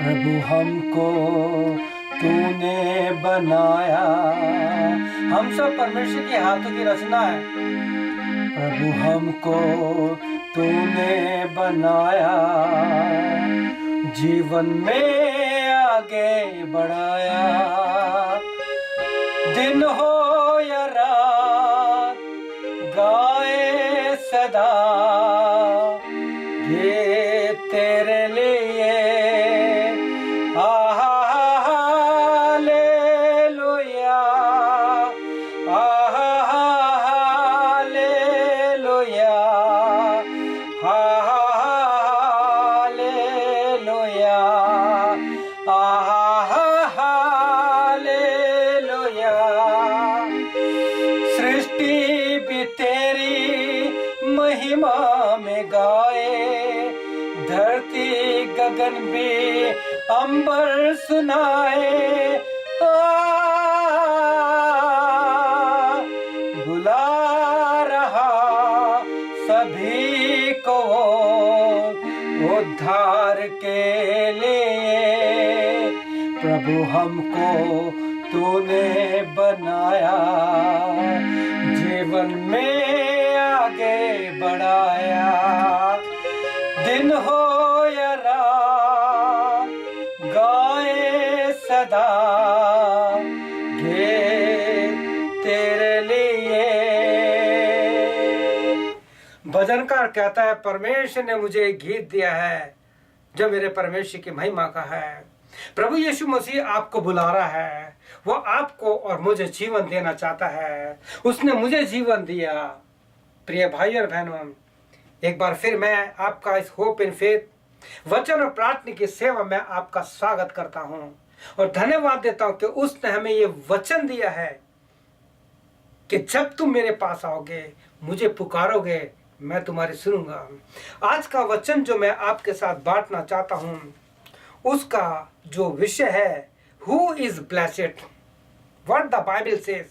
प्रभु हमको तूने बनाया। हम सब परमेश्वर के हाथों की रचना है। प्रभु हमको तूने बनाया, जीवन में आगे बढ़ाया। दिन हो या रात गाए सदा ये तेरे लिए। Hallelujah, hallelujah, hallelujah, hallelujah. सृष्टि भी तेरी महिमा में गाए, धरती गगन भी अंबर सुनाए। बुला रहा सभी को उद्धार के लिए। प्रभु हमको तूने बनाया, जीवन में आगे बढ़ाया। दिन हो या रात गाए सदा ये तेरे लिए। भजनकार कहता है, परमेश्वर ने मुझे एक गीत दिया है जो मेरे परमेश्वर की महिमा का है। प्रभु यीशु मसीह आपको बुला रहा है। वो आपको और मुझे जीवन देना चाहता है। उसने मुझे जीवन दिया। प्रिय भाई और बहनों, एक बार फिर मैं आपका इस होप इन फेथ वचन और प्रार्थना की सेवा में आपका स्वागत करता हूं और धन्यवाद देता हूं कि उसने हमें ये वचन दिया है कि जब तुम मेरे पास आओगे, मुझे पुकारोगे, मैं तुम्हारी सुनूंगा। आज का वचन जो मैं आपके साथ बांटना चाहता हूं, उसका जो विषय है, who is blessed, what the Bible says.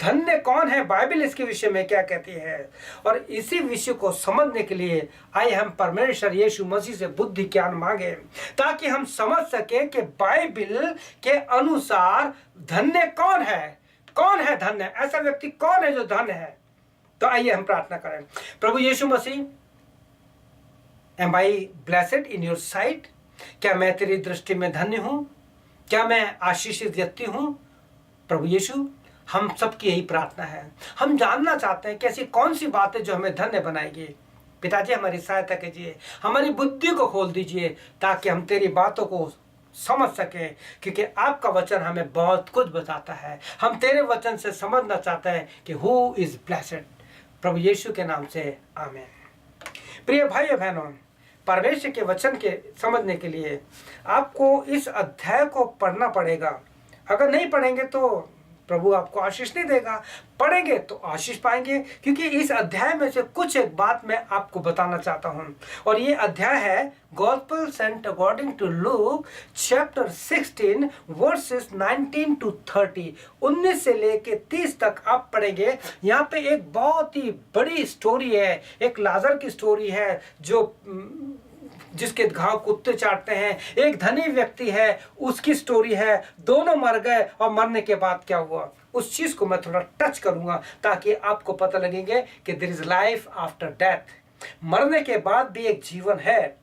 धन्य कौन है, बाइबल इसके विषय में क्या कहती है। और इसी विषय को समझने के लिए आइए हम परमेश्वर यीशु मसीह से बुद्धि ज्ञान मांगे, ताकि हम समझ सके कि बाइबल के अनुसार धन्य कौन है। कौन है धन्य, ऐसा व्यक्ति कौन है जो धन्य है। तो आइए हम प्रार्थना करें। प्रभु यीशु Masih, am I blessed in your sight. क्या मैं तेरी दृष्टि में धन्य हूं? क्या मैं आशीषित व्यक्ति हूं? प्रभु यीशु, हम सबकी यही प्रार्थना है। हम जानना चाहते हैं कि ऐसी कौन सी बातें जो हमें धन्य बनाएगी। पिताजी, हमारी सहायता कीजिए, हमारी बुद्धि को खोल दीजिए, ताकि हम तेरी बातों को समझ सकें, क्योंकि आपका वचन हमें बहुत कुछ बताता है। हम तेरे वचन से समझना चाहते हैं कि हु इज ब्लेस्ड। प्रभु यीशु के नाम से आमीन। प्रिय भाई बहनों, परमेश्वर के वचन के समझने के लिए आपको इस अध्याय को पढ़ना पड़ेगा। अगर नहीं पढ़ेंगे तो प्रभु आपको आशीष नहीं देगा। पढ़ेंगे तो आशीष पाएंगे, क्योंकि इस अध्याय में से कुछ एक बात मैं आपको बताना चाहता हूं। और ये अध्याय है gospel saint according to Luke chapter 16 verses 19 to 30। 19 से लेके 30 तक आप पढ़ेंगे। यहाँ पे एक बहुत ही बड़ी स्टोरी है, एक लाजर की स्टोरी है जो जिसके घाव कुत्ते चाटते हैं। एक धनी व्यक्ति है, उसकी स्टोरी है। दोनों मर गए और मरने के बाद क्या हुआ, उस चीज को मैं थोड़ा टच करूंगा, ताकि आपको पता लगेंगे कि there is life after death. मरने के बाद भी एक जीवन है।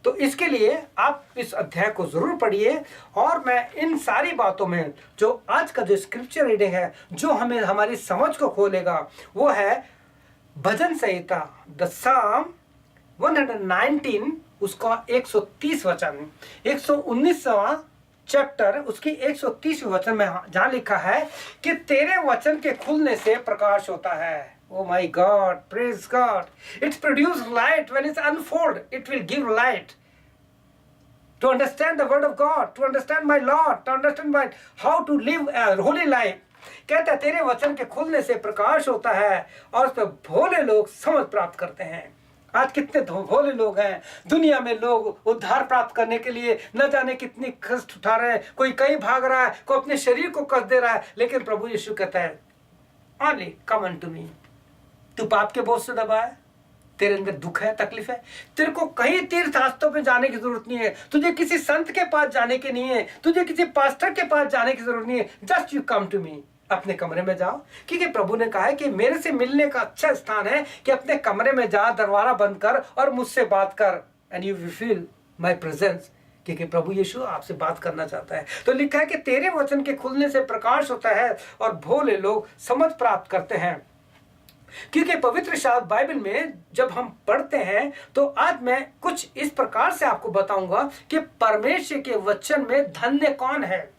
तो इसके लिए आप इस अध्याय को जरूर पढ़िए। और मैं इन सारी बातों में जो आज का जो स्क्रिप्चर रीडिंग है, जो हमें हमारी समझ को खोलेगा, वो है भजन संहिता द साम 119 उसका 130 वचन, 119वां चैप्टर उसकी 130 वचन में जहां लिखा है कि तेरे वचन के खुलने से प्रकाश होता है। Oh my God, praise God. It produces light when it's unfolded. It will give light to understand the word of God, to understand my Lord, to understand how to live a holy life. कहता है तेरे वचन के खुलने से प्रकाश होता है और उस पर भोले लोग समझ प्राप्त करते हैं। आज कितने भोले लोग हैं दुनिया में। लोग उद्धार प्राप्त करने के लिए न जाने कितनी कष्ट उठा रहे हैं। कोई कहीं भाग रहा है, कोई अपने शरीर को कष्ट दे रहा है, लेकिन प्रभु यीशु कहता है, ओनली कम अनटू मी। तू पाप के बोझ से दबा है, तेरे अंदर दुख है, तकलीफ है, तेरे को कहीं तीर्थ रास्तों पे जाने की जरूरत नहीं है, तुझे किसी संत के पास जाने की नहीं है, तुझे किसी पास्टर के पास जाने की जरूरत नहीं है। Just you come to me, अपने कमरे में जाओ, क्योंकि प्रभु ने कहा है कि मेरे से मिलने का अच्छा स्थान है कि अपने कमरे में जा, दरवाजा बंद कर और मुझसे बात कर, and you will feel my presence, क्योंकि प्रभु यीशु आपसे बात करना चाहता है। तो लिखा है कि तेरे वचन के खुलने से प्रकाश होता है और भोले लोग समझ प्राप्त करते हैं। क्योंकि पवित्र शास्त्र बाइबल में जब हम पढ़ते हैं तो आज मैं कुछ इस प्रकार से आपको बताऊंगा कि परमेश्वर के वचन में धन्य कौन है।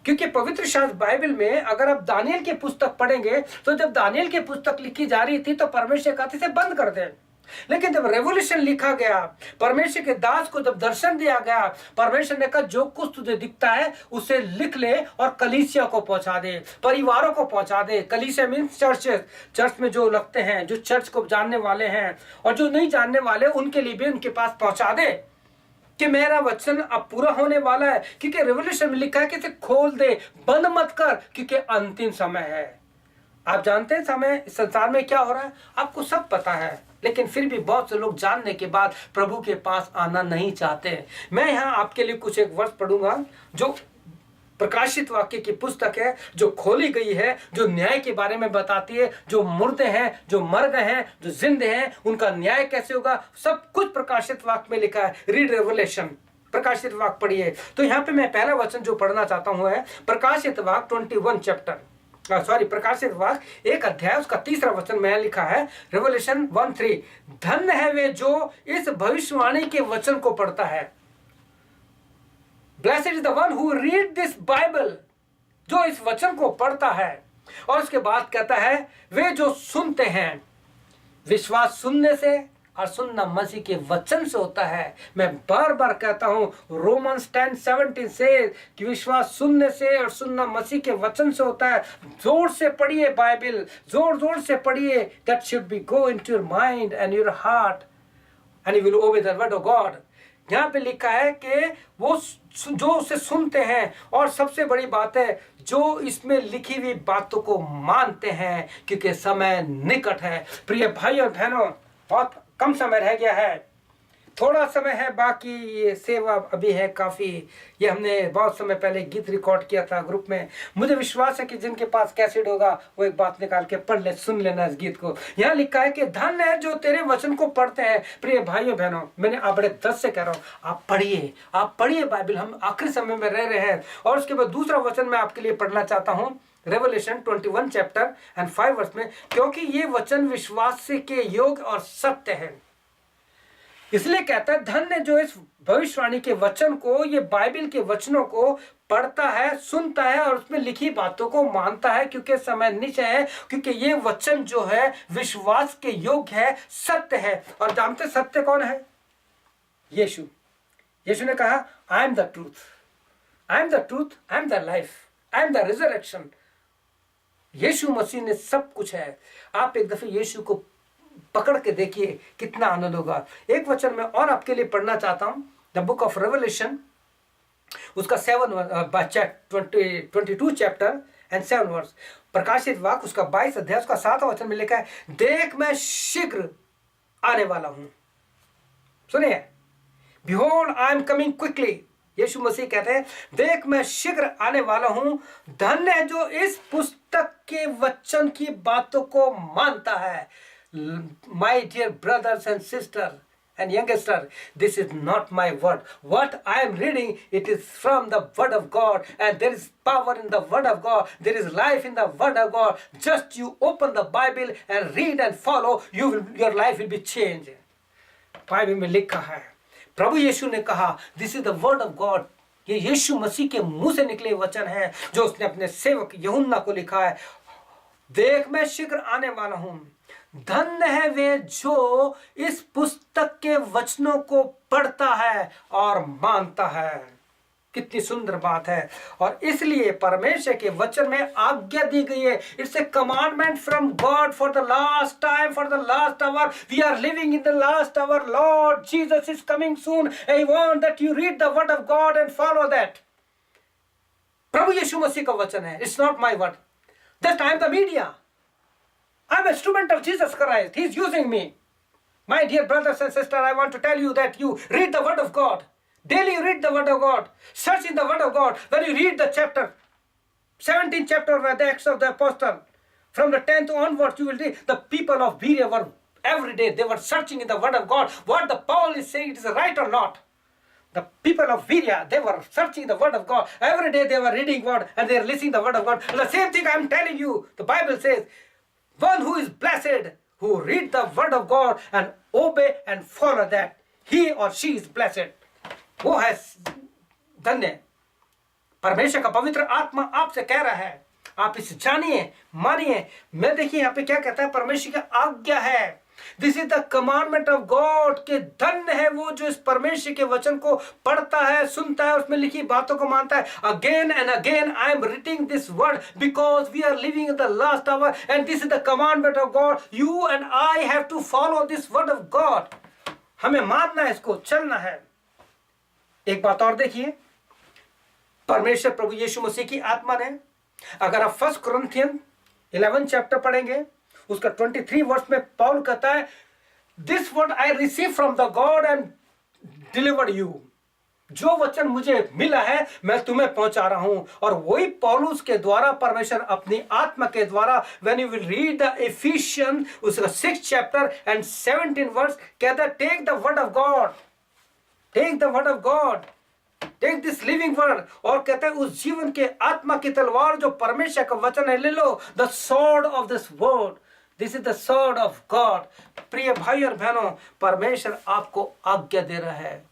क्योंकि पवित्र शास्त्र बाइबल में अगर आप दानियल की पुस्तक पढ़ेंगे तो जब दानियल की पुस्तक लिखी जा रही थी तो परमेश्वर कहते थे बंद कर दें, लेकिन जब रेवोल्यूशन लिखा गया, परमेश्वर के दास को जब दर्शन दिया गया, परमेश्वर ने कहा जो कुछ तुझे दिखता है उसे लिख ले और कलीसिया को पहुंचा दे, परिवारों को पहुंचा दे। कलीसिया मीन्स चर्च में जो लगते हैं, जो चर्च को जानने वाले हैं, और जो नहीं जानने वाले उनके लिए भी उनके पास पहुंचा दे कि मेरा वचन अब पूरा होने वाला है। क्योंकि रेवोल्यूशन में लिखा है कि इसे खोल दे, बंद मत कर, क्योंकि अंतिम समय है। आप जानते हैं समय संसार में क्या हो रहा है, आपको सब पता है, लेकिन फिर भी बहुत से लोग जानने के बाद प्रभु के पास आना नहीं चाहते। मैं यहाँ आपके लिए कुछ एक वर्ष पढ़ूंगा जो प्रकाशित वाक्य की पुस्तक है, जो खोली गई है, जो न्याय के बारे में बताती है, जो मुर्दे हैं, जो मर गए हैं, जो जिंदे हैं, उनका न्याय कैसे होगा, सब कुछ प्रकाशित वाक्य में लिखा है। रीड रेवलेशन, प्रकाशित वाक्य पढ़िए। तो यहाँ पे मैं पहला वचन जो पढ़ना चाहता हूँ है प्रकाशित वाक्य 21 चैप्टर, प्रकाशित वाक्य 1 अध्याय उसका 3 वचन में लिखा है, रेवलेशन 1:3, धन्य है वे जो इस भविष्यवाणी के वचन को पढ़ता है। Blessed is the one who read this Bible, जो इस वचन को पढ़ता है। और उसके बाद कहता है वे जो सुनते हैं, विश्वास सुनने से और सुनना मसीह के वचन से होता है। मैं बार बार कहता हूं, रोमन्स 10:17 से कि विश्वास सुनने से और सुनना मसीह के वचन से होता है। जोर से पढ़िए बाइबल, जोर जोर से पढ़िए। That should be go into your mind and your heart and you will obey the word of God. यहाँ पे लिखा है कि वो जो उसे सुनते हैं, और सबसे बड़ी बात है जो इसमें लिखी हुई बातों को मानते हैं, क्योंकि समय निकट है। प्रिय भाई और बहनों, बहुत कम समय रह गया है, थोड़ा समय है बाकी, ये सेवा अभी है काफ़ी। ये हमने बहुत समय पहले गीत रिकॉर्ड किया था ग्रुप में। मुझे विश्वास है कि जिनके पास कैसेट होगा वो एक बात निकाल के पढ़ ले, सुन लेना इस गीत को। यहाँ लिखा है कि धन्य है जो तेरे वचन को पढ़ते हैं। प्रिय भाइयों बहनों, मैंने आप बड़े दर्द से कह रहा हूँ, आप पढ़िए बाइबल। हम आखिरी समय में रह रहे हैं। और उसके बाद दूसरा वचन मैं आपके लिए पढ़ना चाहता हूँ, रेवलेशन 21 चैप्टर एंड 5 वर्स में, क्योंकि ये वचन विश्वास के योग्य और सत्य है। इसलिए कहता है धन्य जो इस भविष्यवाणी के वचन को, ये बाइबल के वचनों को पढ़ता है, सुनता है और उसमें लिखी बातों को मानता है, क्योंकि समय नीचे है, क्योंकि ये वचन जो है विश्वास के योग्य है, सत्य है। और जानते सत्य कौन है? यीशु ने कहा I am the truth, I am the truth, I am the life, I am the resurrection. Yeshu Masih ने सब कुछ है। आप एक दफे यीशु को पकड़ के देखिए, कितना आनंद होगा। एक वचन में और आपके लिए पढ़ना चाहता हूं, द बुक ऑफ रेवलेशन, उसका 22 चैप्टर एंड 7 वर्स। प्रकाशित वाक्य उसका 22 अध्याय उसका 7 वचन में लिखा है, देख मैं शीघ्र आने वाला हूं। सुनिए, behold I am coming quickly. Yeshu Masih कहते हैं देख मैं शीघ्र आने वाला हूं। धन्य है जो इस पुस्तक के वचन की बातों को मानता है। My dear brothers and sisters and youngster, this is not my word. What I am reading, it is from the word of God, and there is power in the word of God. There is life in the word of God. Just you open the Bible and read and follow, your life will be changed. Bible में लिखा है, प्रभु यीशु ने कहा this is the word of God. ये यीशु मसीह के मुंह से निकले वचन है जो उसने अपने सेवक यूहन्ना को लिखा है। देख मैं शीघ्र आने वाला हूं। धन्य है वे जो इस पुस्तक के वचनों को पढ़ता है और मानता है। कितनी सुंदर बात है। और इसलिए परमेश्वर के वचन में आज्ञा दी गई है। It's a commandment from God for the last time, for the last hour. We are living in the last hour. Lord Jesus is coming soon. I want that you read the word of God and follow that. प्रभु यीशु मसीह का वचन है, it's not my word. That I am the media, I am instrument of Jesus Christ, he is using me. My dear brothers and sisters, I want to tell you that you read the word of God. Daily read the word of God. Search in the word of God. When you read the chapter, 17th chapter of the Acts of the Apostle, from the 10th onwards, you will read the people of Berea were every day, they were searching in the word of God. What the Paul is saying, it is right or not. The people of Berea, they were searching the word of God. Every day they were reading word and they are listening the word of God. And the same thing I am telling you, the Bible says, one who is blessed, who read the word of God and obey and follow that, he or she is blessed. वो है धन्य. परमेश्वर का पवित्र आत्मा आपसे कह रहा है, आप इसे जानिए, मानिए. मैं देखिए यहाँ पे क्या कहता है, परमेश्वर की आज्ञा है. This is the commandment of God. के धन्य है वो जो इस परमेश्वर के वचन को पढ़ता है, सुनता है, उसमें लिखी बातों को मानता है. Again and again I am reading this word because we are living in the last hour and this is the commandment of God. You and I have to follow this word of God. हमें मानना है, इसको चलना है. एक बात और देखिए, परमेश्वर प्रभु यीशु मसीह की आत्मा ने, अगर आप 1 कुरिन्थियन 11 चैप्टर पढ़ेंगे, उसका 23 वर्ष में पौल कहता है, this word I receive from the God and delivered you. जो वचन मुझे मिला है मैं तुम्हें पहुंचा रहा हूं. और वही पौलुस के द्वारा परमेश्वर अपनी आत्मा के द्वारा, when you will read the Ephesian उसका 6th चैप्टर एंड 17 वर्स, कहता है take the word of God, take the word of God, take this living word. और कहते हैं उस जीवन के आत्मा की तलवार जो परमेश्वर का वचन है, ले लो. The sword of this word, this is the sword of God. प्रिय भाई और बहनों, परमेश्वर आपको आज्ञा दे रहा है.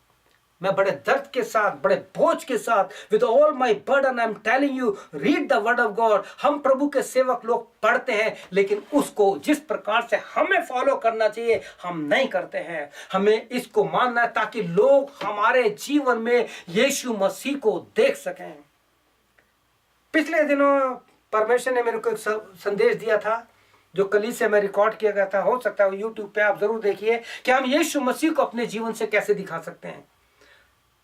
मैं बड़े दर्द के साथ, बड़े बोझ के साथ, with all my burden I am telling you, read the word of God. हम प्रभु के सेवक लोग पढ़ते हैं, लेकिन उसको जिस प्रकार से हमें फॉलो करना चाहिए हम नहीं करते हैं. हमें इसको मानना है ताकि लोग हमारे जीवन में यीशु मसीह को देख सकें. पिछले दिनों परमेश्वर ने मेरे को एक संदेश दिया था जो कलीसिया से मैं रिकॉर्ड किया गया था. हो सकता है यूट्यूब पे आप जरूर देखिए कि हम यीशु मसीह को अपने जीवन से कैसे दिखा सकते हैं.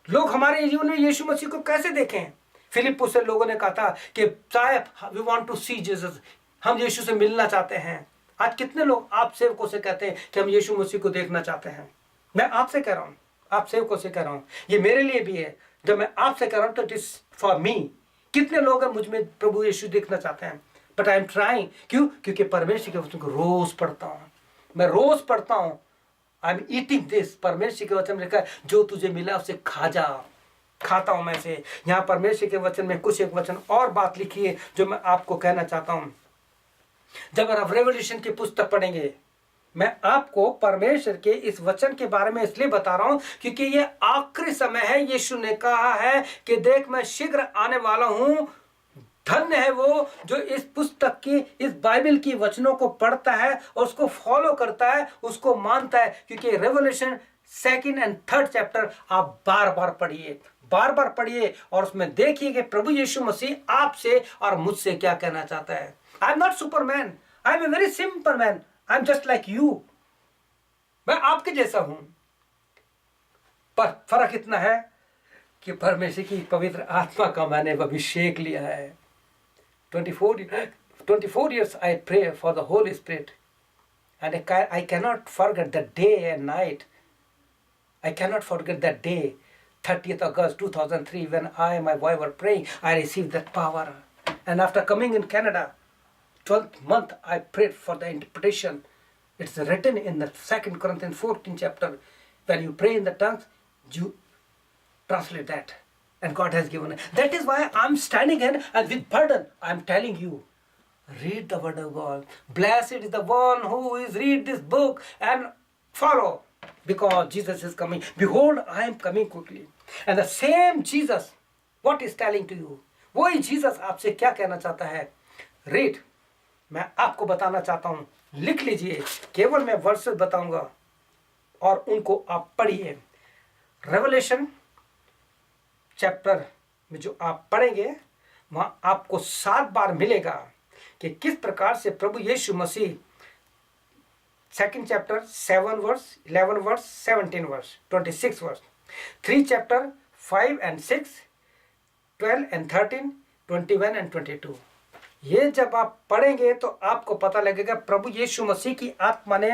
लोग हमारे जीवन में यीशु मसीह को कैसे देखें. फिलिप्पुस से लोगों ने कहा था कि साहब we want to see Jesus, हम यीशु से मिलना चाहते हैं. आज कितने लोग आप सेवकों से कहते हैं कि हम यीशु मसीह को देखना चाहते हैं. मैं आपसे कह रहा हूं, आप सेवकों से कह रहा हूं, ये मेरे लिए भी है. जब मैं आपसे कह रहा हूं तो इट इज फॉर मी. कितने लोग हैं मुझ में प्रभु यीशु देखना चाहते हैं. But I am trying. क्यों? क्योंकि परमेश्वर के वचन को रोज पढ़ता हूं, मैं रोज पढ़ता हूं. I am eating this. परमेश्वर के वचन में लिखा है जो तुझे मिला उसे खा जा. खाता हूं मैं से. यहाँ परमेश्वर के वचन में कुछ एक वचन और बात लिखी है जो मैं आपको कहना चाहता हूं. जब आप रेवल्यूशन की पुस्तक पढ़ेंगे, मैं आपको परमेश्वर के इस वचन के बारे में इसलिए बता रहा हूं क्योंकि ये आखिरी समय है. यीशु ने कहा है कि देख मैं शीघ्र आने वाला हूं. धन्य है वो जो इस पुस्तक की, इस बाइबल की वचनों को पढ़ता है और उसको फॉलो करता है, उसको मानता है. क्योंकि revolution 2nd and 3rd chapter आप बार बार पढ़िए, बार बार पढ़िए और उसमें देखिए कि प्रभु यीशु मसीह आपसे और मुझसे क्या कहना चाहता है. I am not Superman, I am a very simple man, I am just like you. मैं आपके जैसा हूं, पर फर्क इतना है कि परमेश्वर की पवित्र आत्मा का मैंने अभिषेक लिया है. 24 years I pray for the Holy Spirit, and I cannot forget the day and night. I cannot forget that day, 30th August 2003, when I and my wife were praying. I received that power, and after coming in Canada, 12th month, I prayed for the interpretation. It's written in the 2 Corinthians 14 chapter. When you pray in the tongues, you translate that. And God has given it. That is why I'm standing here and with burden, I'm telling you, read the word of God. Blessed is the one who is read this book and follow, because Jesus is coming. Behold, I am coming quickly. And the same Jesus, what is telling to you? वही Jesus आपसे क्या कहना चाहता है? Read. मैं आपको बताना चाहता हूँ. लिख लीजिए. केवल मैं वर्सेस बताऊंगा और उनको आप पढ़िए. रेवलेशन चैप्टर में जो आप पढ़ेंगे वहां आपको 7 बार मिलेगा कि किस प्रकार से प्रभु यीशु मसीह 2nd chapter 7 verse, 11 verse, 17 verse, 26 verse, 3 chapter 5 and 6, 12 and 13, 21 and 22. ये जब आप पढ़ेंगे तो आपको पता लगेगा प्रभु यीशु मसीह की आत्मा ने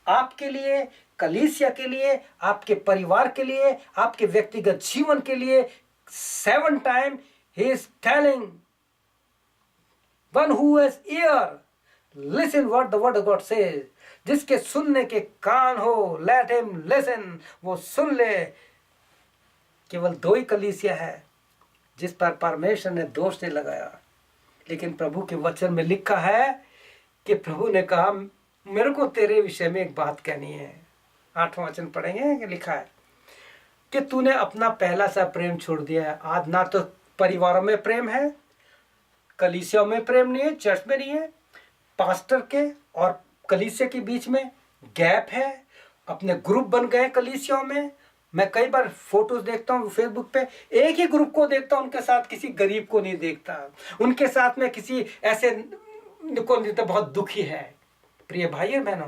आपके लिए, कलीसिया के लिए, आपके परिवार के लिए, आपके व्यक्तिगत जीवन के लिए 7 time he is telling one who has ear listen what the word of God says। जिसके सुनने के कान हो let him listen, वो सुन ले। केवल 2 ही कलीसिया है जिस पर परमेश्वर ने दोष नहीं लगाया, लेकिन प्रभु के वचन में लिखा है कि प्रभु ने कहा मेरे को तेरे विषय में एक बात कहनी है। 8वां वचन पढ़ेंगे कि लिखा है कि तूने अपना पहला सा प्रेम छोड़ दिया है। आज ना तो परिवारों में प्रेम है, कलीसिया में प्रेम नहीं है, चर्च में नहीं है, पास्टर के और कलीसिया के बीच में गैप है, अपने ग्रुप बन गए कलीसियाओं में। मैं कई बार फोटोज देखता हूँ फेसबुक पे, एक ही ग्रुप को देखता हूँ, उनके साथ किसी गरीब को नहीं देखता, उनके साथ में किसी ऐसे को नहीं, तो बहुत दुखी है। प्रिय भाई और बहनों,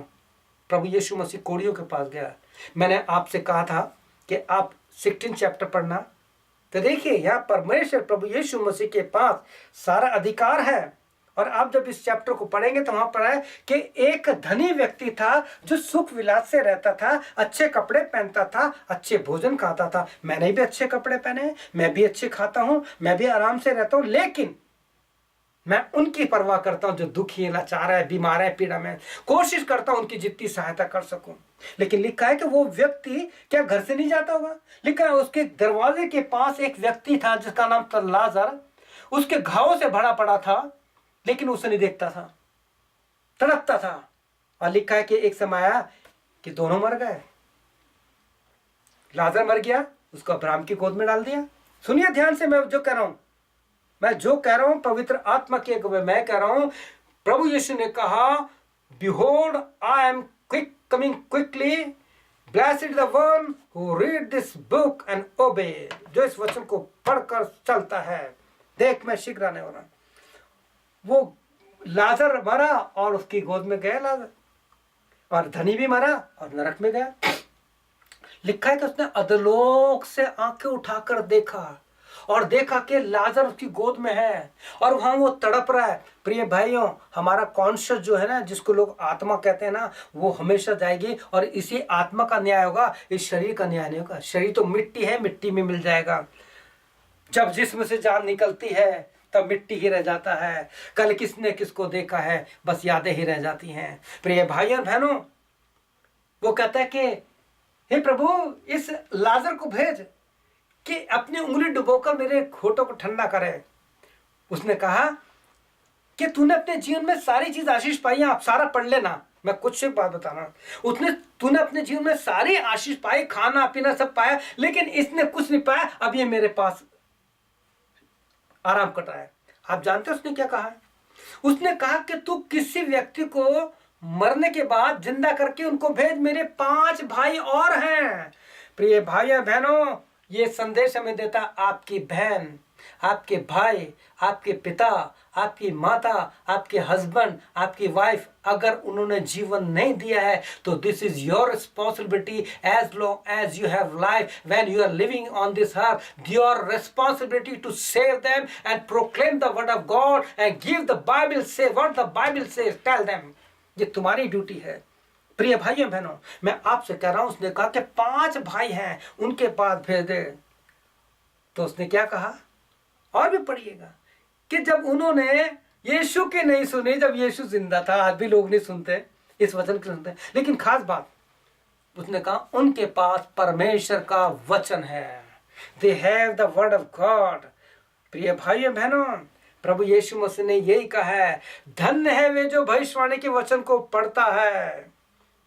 प्रभु यीशु मसीह कोड़ियों के पास गया। मैंने आपसे कहा था कि आप 16 चैप्टर पढ़ना, तो देखिए यहाँ परमेश्वर प्रभु यीशु मसीह के पास सारा अधिकार है। और आप जब इस चैप्टर को पढ़ेंगे तो वहां पर है कि एक धनी व्यक्ति था जो सुख विलास से रहता था, अच्छे कपड़े पहनता था, अच्छे भोजन खाता था। मैंने भी अच्छे कपड़े पहने, मैं भी अच्छे खाता हूं, मैं भी आराम से रहता हूं, लेकिन मैं उनकी परवाह करता हूं जो दुखी है, लाचार है, बीमार है, पीड़ा में। कोशिश करता हूं उनकी जितनी सहायता कर सकूं। लेकिन लिखा है कि वो व्यक्ति क्या घर से नहीं जाता होगा? लिखा है उसके दरवाजे के पास एक व्यक्ति था जिसका नाम था लाजर। उसके घावों से भरा पड़ा था, लेकिन उसे नहीं देखता था, तड़पता था। और लिखा है कि एक समय आया कि दोनों मर गए। लाजर मर गया, उसको अब्राहम की गोद में डाल दिया। सुनिए ध्यान से, मैं जो कह रहा हूं पवित्र आत्मा के अगुवे मैं कह रहा हूं। प्रभु यीशु ने कहा behold I M quick coming quickly, blessed the one who read this book and ओबे। जो इस वचन को पढ़कर चलता है, देख मैं शीघ्र आने वाला। वो लाजर मरा और उसकी गोद में गया लाजर, और धनी भी मरा और नरक में गया। लिखा है कि उसने अधोलोक से आंखें उठाकर देखा और देखा कि लाजर उसकी गोद में है और वहां वो तड़प रहा है। प्रिय भाइयों, हमारा कॉन्शियस जो है ना, जिसको लोग आत्मा कहते हैं ना, वो हमेशा जाएगी और इसी आत्मा का न्याय होगा, इस शरीर का न्याय नहीं होगा। शरीर तो मिट्टी है, मिट्टी में मिल जाएगा। जब जिस्म से जान निकलती है तब मिट्टी ही रह जाता है। कल किसने किसको देखा है, बस यादें ही रह जाती हैं। प्रिय भाई और बहनों, वो कहता है कि हे प्रभु इस लाजर को भेज कि अपनी उंगली डुबोकर मेरे होठों को ठंडा करे। उसने कहा कि तूने अपने जीवन में सारी चीज आशीष पाई है। आप सारा पढ़ लेना, मैं कुछ एक बात बताना। तूने अपने जीवन में सारी आशीष पाई, खाना पीना सब पाया, लेकिन इसने कुछ नहीं पाया। अब ये मेरे पास आराम कर रहा है। आप जानते हो उसने क्या कहा? उसने कहा कि तू किसी व्यक्ति को मरने के बाद जिंदा करके उनको भेज, मेरे 5 भाई और हैं। प्रिय भाई बहनों, ये संदेश हमें देता आपकी बहन, आपके भाई, आपके पिता, आपकी माता, आपके हस्बैंड, आपकी वाइफ, अगर उन्होंने जीवन नहीं दिया है तो this is your responsibility. As long as you have life, when you are living on this earth, your responsibility to save them and proclaim the word of God and give the Bible say what the Bible say, tell them. ये तुम्हारी duty है। प्रिय भाइयों बहनों, मैं आपसे कह रहा हूं, उसने कहा कि 5 भाई हैं, उनके पास भेज दे। तो उसने क्या कहा, और भी पढ़िएगा, कि जब उन्होंने यीशु की नहीं सुनी, जब यीशु जिंदा था, आज भी लोग नहीं सुनते इस वचन को सुनते, लेकिन खास बात उसने कहा उनके पास परमेश्वर का वचन है। They have the word of God. प्रिय भाइयों बहनों, प्रभु यीशु मसीह ने यही कहा है, धन्य है वे जो भविष्यवाणी के वचन को पढ़ता है,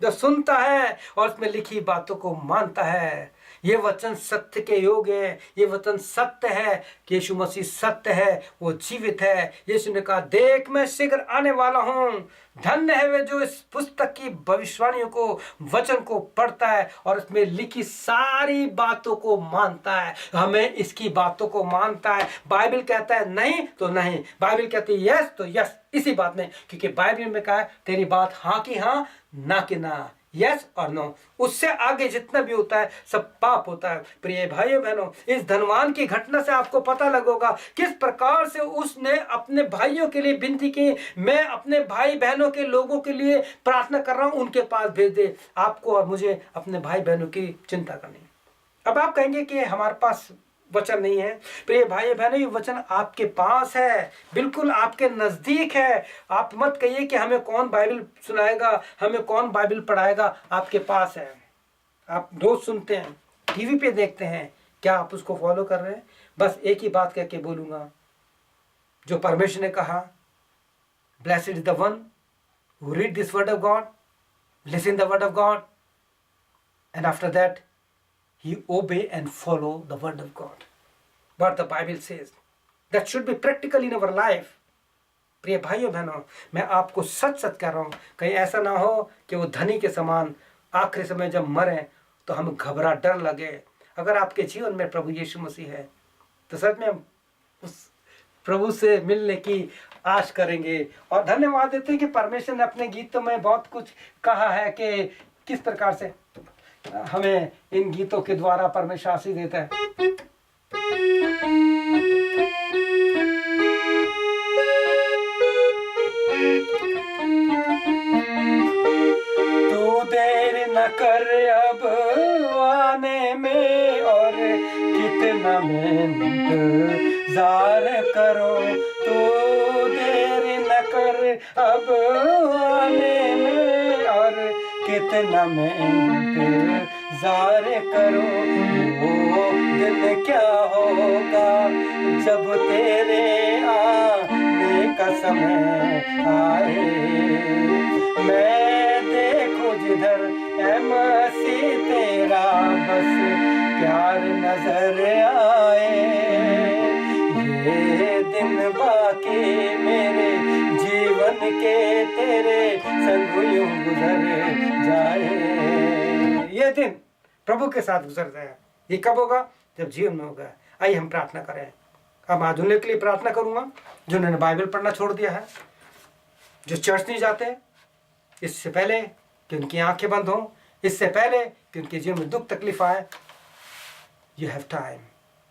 जो सुनता है और उसमें लिखी बातों को मानता है। ये वचन सत्य के योग्य है, ये वचन सत्य है कि यीशु मसीह सत्य है, वो जीवित है। यीशु ने कहा देख मैं शीघ्र आने वाला हूं। धन्य है वे जो इस पुस्तक की भविष्यवाणियों को, वचन को पढ़ता है और उसमें लिखी सारी बातों को मानता है। हमें इसकी बातों को मानता है। बाइबल कहता है नहीं तो नहीं, बाइबल कहती है यस तो यस, इसी बात में, क्योंकि बाइबल में कहा है तेरी बात हाँ की हाँ, ना कि ना। यस और नो, उससे आगे जितना भी होता है सब पाप होता है। प्रिय भाइयों बहनों, इस धनवान की घटना से आपको पता लगेगा किस प्रकार से उसने अपने भाइयों के लिए विनती की, मैं अपने भाई बहनों के लोगों के लिए प्रार्थना कर रहा हूं, उनके पास भेज दे। आपको और मुझे अपने भाई बहनों की चिंता करनी। अब आप कहेंगे कि हमारे पास वचन नहीं है। प्रिय भाई बहनों, ये वचन आपके पास है, बिल्कुल आपके नजदीक है। आप मत कहिए कि हमें कौन बाइबल सुनाएगा, हमें कौन बाइबल पढ़ाएगा। आपके पास है, आप रोज सुनते हैं, टीवी पे देखते हैं, क्या आप उसको फॉलो कर रहे हैं? बस एक ही बात कह के बोलूंगा, जो परमेश्वर ने कहा, blessed is the one who read this word of God, listen the word of God, and after that he obey and follow the word of God. What the Bible says. That should be practical in our life. प्रिय भाइयों बहनों, मैं आपको सच सच कह रहा हूँ, कहीं ऐसा ना हो कि वो धनी के समान आखिरी समय जब मरे तो हमें घबरा डर लगे। अगर आपके जीवन में प्रभु यीशु मसीह है तो सच में उस प्रभु से मिलने की आश करेंगे। और धन्यवाद देते हैं कि परमेश्वर ने अपने गीतों में बहुत कुछ कहा है कि किस प्रकार से हमें इन गीतों के द्वारा परमेश्वर आशीष देता है। तू देर न कर अब आने में, और कितना मैं इंतजार करो। तू देर न कर अब आने में, और कितना मैं इंतजार करूं। वो दिन क्या होगा जब तेरे आने का समय आए। मैं देखूं जिधर ऐ मसीह तेरा बस प्यार नजर आए। ये दिन बाकी मेरे जीवन के तेरे संग यूं गुजर जाए। ये दिन प्रभु के साथ गुजर जाए। ये कब होगा? जब जीवन में होगा। आइए हम प्रार्थना करें। अब आज उनके लिए प्रार्थना करूंगा जिन्होंने बाइबल पढ़ना छोड़ दिया है, जो चर्च नहीं जाते, इससे पहले कि उनकी आंखें बंद हों, इससे पहले कि उनके जीवन में दुख तकलीफ आए। You have time,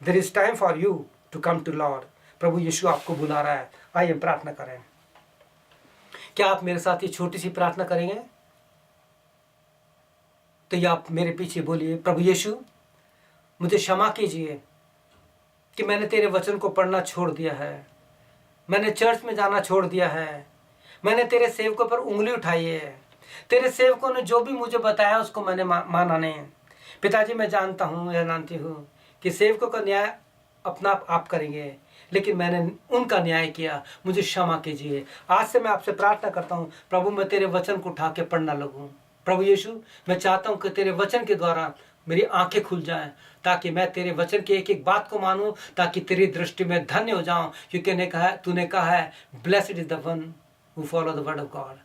there is time for you to come to Lord. प्रभु यीशु आपको बुला रहा है। आइए हम प्रार्थना करें। क्या आप मेरे साथ ये छोटी सी प्रार्थना करेंगे? तो ये आप मेरे पीछे बोलिए, प्रभु यीशु मुझे क्षमा कीजिए कि मैंने तेरे वचन को पढ़ना छोड़ दिया है, मैंने चर्च में जाना छोड़ दिया है, मैंने तेरे सेवकों पर उंगली उठाई है, तेरे सेवकों ने जो भी मुझे बताया उसको मैंने माना नहीं। पिताजी, मैं जानता हूँ या जानती हूँ कि सेवकों का न्याय अपना आप करेंगे, लेकिन मैंने उनका न्याय किया, मुझे क्षमा कीजिए। आज से मैं आपसे प्रार्थना करता हूँ प्रभु, मैं तेरे वचन को उठा के पढ़ना लगूँ। प्रभु यीशु, मैं चाहता हूँ कि तेरे वचन के द्वारा मेरी आंखें खुल जाएं, ताकि मैं तेरे वचन की एक एक बात को मानूं, ताकि तेरी दृष्टि में धन्य हो जाऊं। क्योंकि तूने कहा है, blessed is the one who follow the word of God.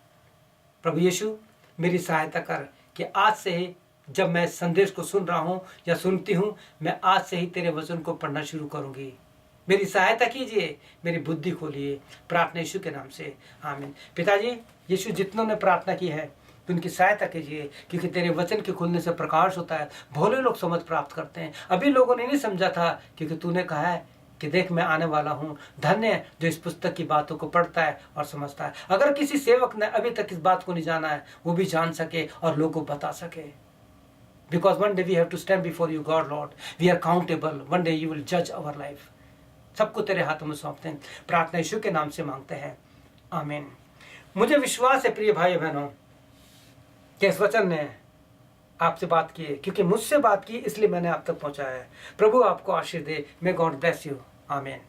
प्रभु यीशु, मेरी सहायता कर कि आज से ही जब मैं संदेश को सुन रहा हूँ या सुनती हूँ, मैं आज से ही तेरे वचन को पढ़ना शुरू करूँगी। मेरी सहायता कीजिए, मेरी बुद्धि खोलिए, प्रार्थना यीशु के नाम से, आमीन। पिताजी, यीशु जितनों ने प्रार्थना की है तो उनकी सहायता कीजिए, क्योंकि तेरे वचन के खुलने से प्रकाश होता है, भोले लोग समझ प्राप्त करते हैं। अभी लोगों ने नहीं समझा था, क्योंकि तूने कहा है कि देख मैं आने वाला हूँ। धन्य है जो इस पुस्तक की बातों को पढ़ता है और समझता है। अगर किसी सेवक ने अभी तक इस बात को नहीं जाना है, वो भी जान सके और लोगों को बता सके। Because one day we have to stand before you, God, Lord. We are accountable. One day you will judge our life. सबको तेरे हाथों में सौंपते हैं। प्रार्थना यीशु के नाम से मांगते हैं, आमीन। मुझे विश्वास है प्रिय भाई बहनों कि इस वचन ने आपसे बात की है, क्योंकि मुझसे बात की इसलिए मैंने आप तक पहुंचाया है। प्रभु आपको आशीष दे। मे गॉड ब्लेस यू, आमीन।